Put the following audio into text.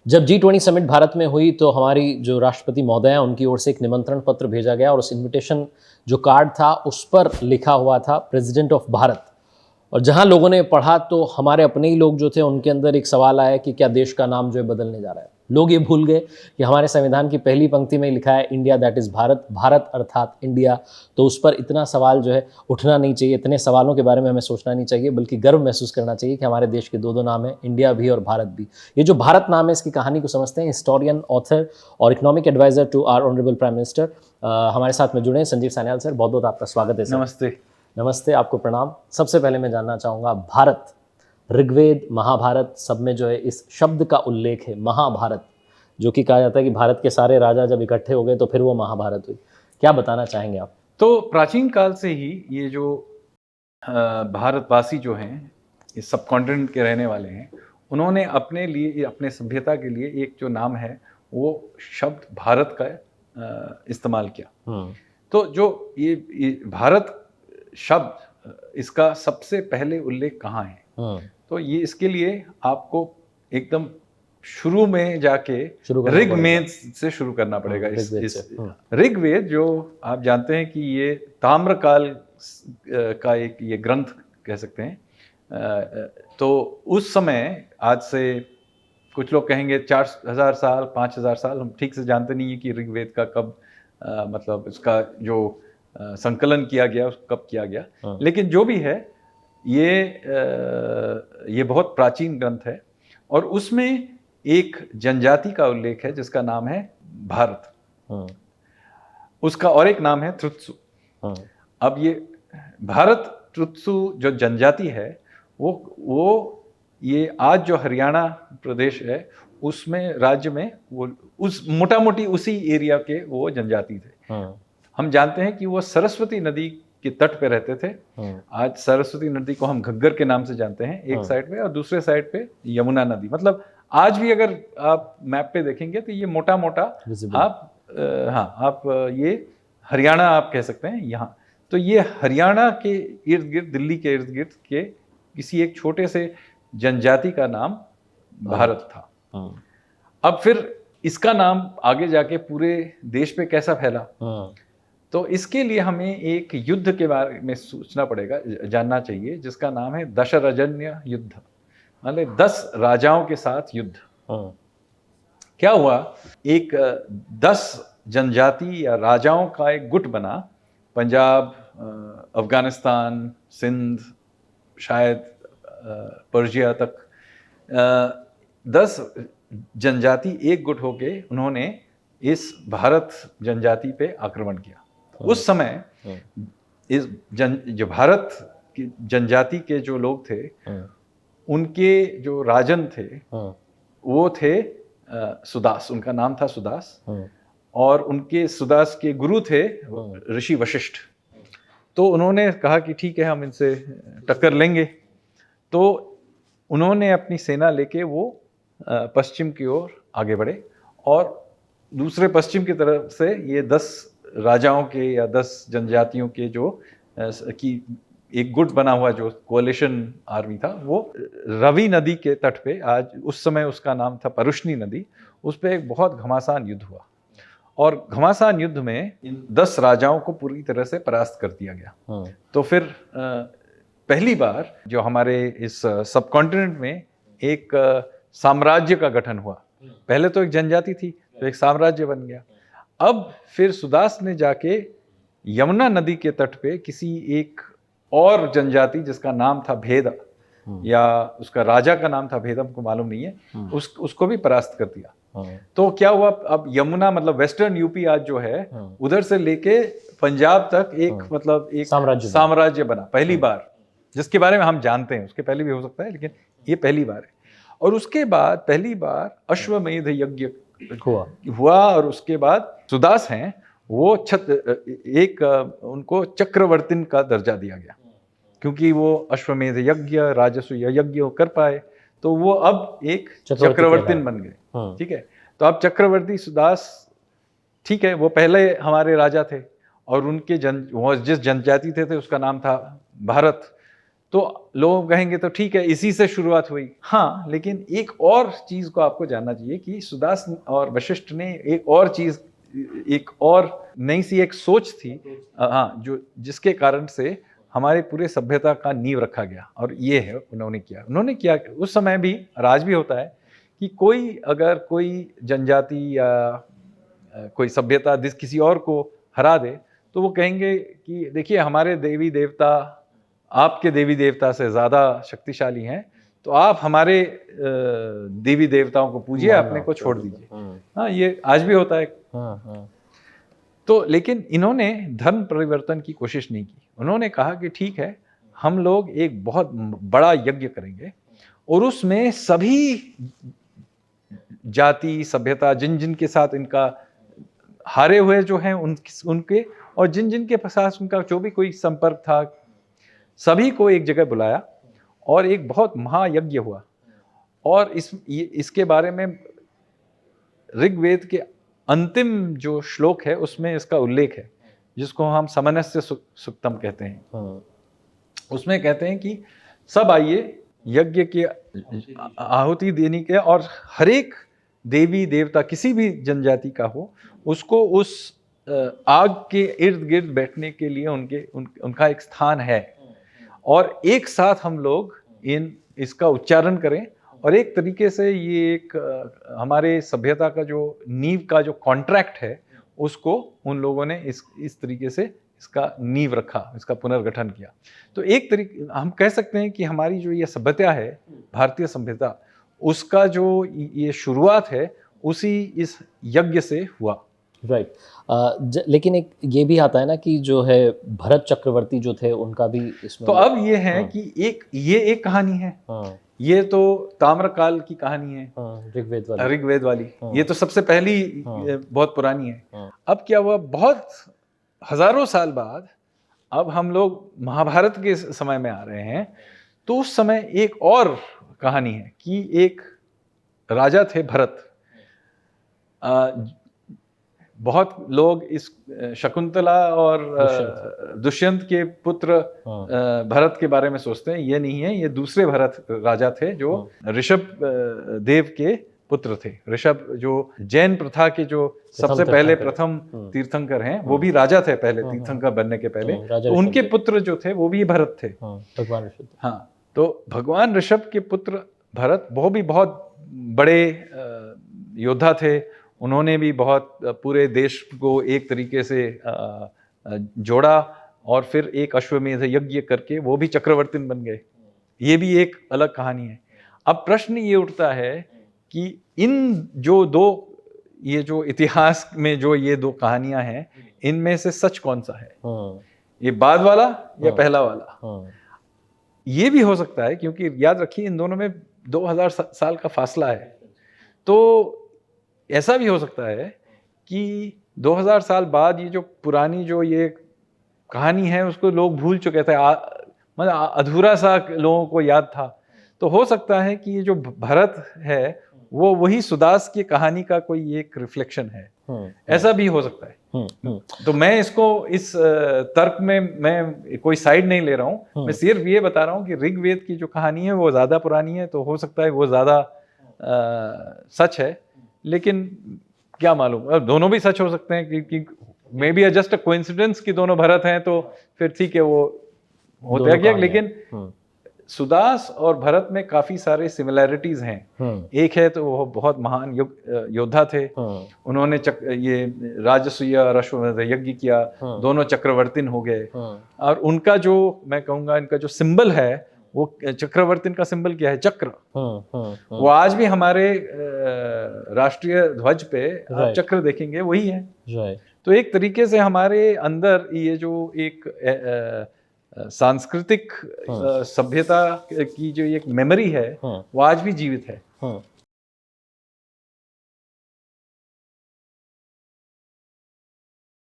जब G20 summit Bharat में हुई तो हमारी जो राष्ट्रपति महोदय हैं उनकी ओर से एक निमंत्रण पत्र भेजा गया और उस इनविटेशन जो कार्ड था उस पर लिखा हुआ था प्रेसिडेंट ऑफ भारत। और जहां लोगों ने पढ़ा तो हमारे अपने ही लोग जो थे उनके अंदर एक सवाल आया कि क्या देश का नाम जो है बदलने जा रहा है। लोग ये भूल गए कि हमारे संविधान की पहली पंक्ति में लिखा है India that is Bharat, Bharat अर्थात इंडिया। तो उस पर इतना सवाल जो है उठना नहीं चाहिए, इतने सवालों के बारे में हमें सोचना नहीं चाहिए, बल्कि गर्व महसूस करना चाहिए कि हमारे देश के दो नाम हैं, इंडिया भी और भारत भी। ये जो भारत नाम है इसकी कहानी को समझते हैं। हिस्टोरियन, ऑथर और economic adviser to our honourable prime minister हमारे साथ में जुड़े हैं संजीव सान्याल सर। बहुत बहुत आपका स्वागत है सर। नमस्ते। नमस्ते, आपको प्रणाम। सबसे पहले मैं जानना चाहूँगा, भारत, ऋग्वेद, महाभारत सब में जो है इस शब्द का उल्लेख है महाभारत, जो कि कहा जाता है कि भारत के सारे राजा जब इकट्ठे हो गए तो फिर वो महाभारत हुई। क्या बताना चाहेंगे आप? तो प्राचीन काल से ही ये जो भारतवासी जो हैं, इस सब कॉन्टिनेंट के रहने वाले हैं, उन्होंने अपने लिए, अपने सभ्यता के लिए एक जो नाम है वो शब्द भारत का इस्तेमाल किया। तो जो ये भारत शब्द, इसका सबसे पहले उल्लेख कहाँ है? तो ये इसके लिए आपको एकदम शुरू में जाके ऋग्वेद से शुरू करना पड़ेगा। ऋग्वेद जो आप जानते हैं कि ये ताम्रकाल का एक ये ग्रंथ कह सकते हैं। तो उस समय, आज से कुछ लोग कहेंगे 4000 साल, 5000 साल, हम ठीक से जानते नहीं है कि ऋग्वेद का कब मतलब इसका जो संकलन किया गया कब किया गया। लेकिन जो भी है, ये बहुत प्राचीन ग्रंथ है और उसमें एक जनजाति का उल्लेख है जिसका नाम है भारत। उसका और एक नाम है त्रुत्सु। अब ये भारत त्रुत्सु जो जनजाति है वो ये आज जो हरियाणा प्रदेश है उसमें, राज्य में, वो उस मोटा मोटी उसी एरिया के वो जनजाति थे। हम जानते हैं कि वो सरस्वती नदी के तट पे रहते थे। आज सरस्वती नदी को हम घग्गर के नाम से जानते हैं एक साइड पे, और दूसरे साइड पे यमुना नदी। मतलब आज भी अगर आप मैप पे देखेंगे तो ये मोटा मोटा आप ये हरियाणा आप कह सकते हैं यहाँ। तो ये हरियाणा के इर्द गिर्द, दिल्ली के इर्द गिर्द के किसी एक छोटे से जनजाति का नाम भारत था। अब फिर इसका नाम आगे जाके पूरे देश पे कैसा फैला, तो इसके लिए हमें एक युद्ध के बारे में सोचना पड़ेगा, जानना चाहिए, जिसका नाम है दशरजन्य युद्ध। मतलब 10 राजाओं के साथ युद्ध। क्या हुआ, एक 10 जनजाति या राजाओं का एक गुट बना। पंजाब, अफगानिस्तान, सिंध, शायद पर्शिया तक 10 जनजाति एक गुट होके उन्होंने इस भारत जनजाति पे आक्रमण किया। उस समय इस जो भारत की जनजाति के जो लोग थे, उनके जो राजन थे वो थे सुदास। उनका नाम था सुदास, और उनके सुदास के गुरु थे ऋषि वशिष्ठ। तो उन्होंने कहा कि ठीक है, हम इनसे टक्कर लेंगे। तो उन्होंने अपनी सेना लेके वो पश्चिम की ओर आगे बढ़े, और दूसरे पश्चिम की तरफ से ये 10 राजाओं के या 10 जनजातियों के जो की एक गुट बना हुआ जो कोalition आर्मी था, वो रवि नदी के तट पे, आज उस समय उसका नाम था परुष्णी नदी, उस पे एक बहुत घमासान युद्ध हुआ। और घमासान युद्ध में इन 10 राजाओं को पूरी तरह से परास्त कर दिया गया। तो फिर पहली बार जो हमारे इस सब कॉन्टिनेंट में एक साम्राज्य का गठन हुआ। पहले तो एक जनजाति थी, तो एक साम्राज्य बन गया। अब फिर सुदास ने जाके यमुना नदी के तट पे किसी एक और जनजाति जिसका नाम था भेद, या उसका राजा का नाम था भेद, हमको मालूम नहीं है, उसको भी परास्त कर दिया। तो क्या हुआ, अब यमुना मतलब वेस्टर्न यूपी आज जो है, उधर से लेके पंजाब तक एक मतलब एक साम्राज्य बना पहली बार, जिसके बारे में हम जानते हैं। उसके पहले भी हो सकता है, लेकिन ये पहली बार है। और उसके बाद पहली बार अश्वमेध यज्ञ हुआ, और उसके बाद सुदास हैं वो उनको चक्रवर्तिन का दर्जा दिया गया, क्योंकि वो अश्वमेध यज्ञ, राजसूय यज्ञ कर पाए, तो वो अब एक चक्रवर्तिन बन गए। ठीक है, तो अब चक्रवर्ती सुदास, ठीक है, वो पहले हमारे राजा थे, और उनके जिस जनजाति थे उसका नाम था भारत। तो लोग कहेंगे तो ठीक है, इसी से शुरुआत हुई। हाँ, लेकिन एक और चीज को आपको जानना चाहिए कि सुदास और वशिष्ठ ने एक और चीज, एक और नई सी एक सोच थी, हाँ, जो जिसके कारण से हमारे पूरे सभ्यता का नींव रखा गया, और ये है उन्होंने किया उस समय भी, और आज भी होता है कि अगर कोई जनजाति या कोई सभ्यता किसी और को हरा दे, तो वो कहेंगे कि देखिए हमारे देवी देवता आपके देवी देवता से ज्यादा शक्तिशाली हैं, तो आप हमारे देवी देवताओं को पूजिए, अपने को छोड़ दीजिए। हाँ, ये आज भी होता है। तो लेकिन इन्होंने धर्म परिवर्तन की कोशिश नहीं की। उन्होंने कहा कि ठीक है, हम लोग एक बहुत बड़ा यज्ञ करेंगे और उसमें सभी जाति सभ्यता, जिन जिन के साथ इनका हारे हुए जो हैं उनके, और जिन जिन के साथ उनका जो भी कोई संपर्क था, सभी को एक जगह बुलाया और एक बहुत महायज्ञ हुआ। और इसके बारे में ऋग्वेद के अंतिम जो श्लोक है उसमें इसका उल्लेख है, जिसको हम समनस्य सुक्तम कहते हैं। उसमें कहते हैं कि सब आइए यज्ञ की आहुति देने के, और हर एक देवी देवता किसी भी जनजाति का हो, उसको उस आग के इर्द गिर्द बैठने के लिए उनका एक स्थान है, और एक साथ हम लोग इसका उच्चारण करें, और एक तरीके से ये एक हमारे सभ्यता का जो नींव का जो कॉन्ट्रैक्ट है, उसको उन लोगों ने इस तरीके से इसका नींव रखा, इसका पुनर्गठन किया। तो एक तरीके हम कह सकते हैं कि हमारी जो ये सभ्यता है, भारतीय सभ्यता, उसका जो ये शुरुआत है उसी इस यज्ञ से हुआ। राइट। लेकिन एक ये भी आता है ना कि जो है भरत चक्रवर्ती जो थे उनका भी इसमें, तो अब ये है कि ये एक कहानी है। ये तो ताम्रकाल की कहानी है, ऋग्वेद वाली। ये तो सबसे पहली बहुत पुरानी है। अब क्या हुआ, बहुत हजारों साल बाद अब हम लोग महाभारत के समय में आ रहे हैं, तो उस समय एक और कहानी है कि एक राजा थे भरत। बहुत लोग इस शकुंतला और दुष्यंत के पुत्र भरत के बारे में सोचते हैं, ये नहीं है, ये दूसरे भरत राजा थे जो ऋषभ देव के पुत्र थे। ऋषभ जो जैन प्रथा के जो सबसे पहले प्रथम तीर्थंकर हैं, वो भी राजा थे पहले, तीर्थंकर बनने के पहले। तो उनके पुत्र जो थे वो भी भरत थे, भगवान ऋषभ। हाँ, तो भगवान ऋषभ के पुत्र भरत वो भी बहुत बड़े योद्धा थे। उन्होंने भी बहुत पूरे देश को एक तरीके से जोड़ा, और फिर एक अश्वमेध यज्ञ करके वो भी चक्रवर्ती बन गए। ये भी एक अलग कहानी है। अब प्रश्न ये उठता है कि इन ये जो इतिहास में जो ये दो कहानियां हैं, इनमें से सच कौन सा है? ये बाद वाला या पहला वाला? ये भी हो सकता है, क्योंकि याद रखिए इन दोनों में 2000 साल का फासला है। तो ऐसा भी हो सकता है कि 2000 साल बाद ये जो पुरानी जो ये कहानी है उसको लोग भूल चुके थे, मतलब अधूरा सा लोगों को याद था। तो हो सकता है कि ये जो भरत है वो वही सुदास की कहानी का कोई एक रिफ्लेक्शन है। ऐसा भी हो सकता है। तो मैं इसको इस तर्क में मैं कोई साइड नहीं ले रहा हूँ, मैं सिर्फ ये बता रहा हूँ कि ऋग्वेद की जो कहानी है वो ज्यादा पुरानी है, तो हो सकता है वो ज्यादा सच है। लेकिन क्या मालूम, अब दोनों भी सच हो सकते हैं कि may be just a coincidence कि दोनों भरत हैं, तो फिर ठीक है, वो होता है क्या। लेकिन सुदास और भरत में काफी सारे सिमिलैरिटीज हैं। एक है तो वो बहुत महान योद्धा थे, उन्होंने ये राजसूय और अश्वमेध यज्ञ किया, दोनों चक्रवर्ती हो गए। और उनका जो मैं कहूंगा इनका जो सिंबल है, वो चक्रवर्ती का सिंबल क्या है? चक्र। वो आज भी हमारे राष्ट्रीय ध्वज पे आप चक्र देखेंगे, वही है। तो एक तरीके से हमारे अंदर ये जो एक सांस्कृतिक सभ्यता की जो एक मेमोरी है, वो आज भी जीवित है।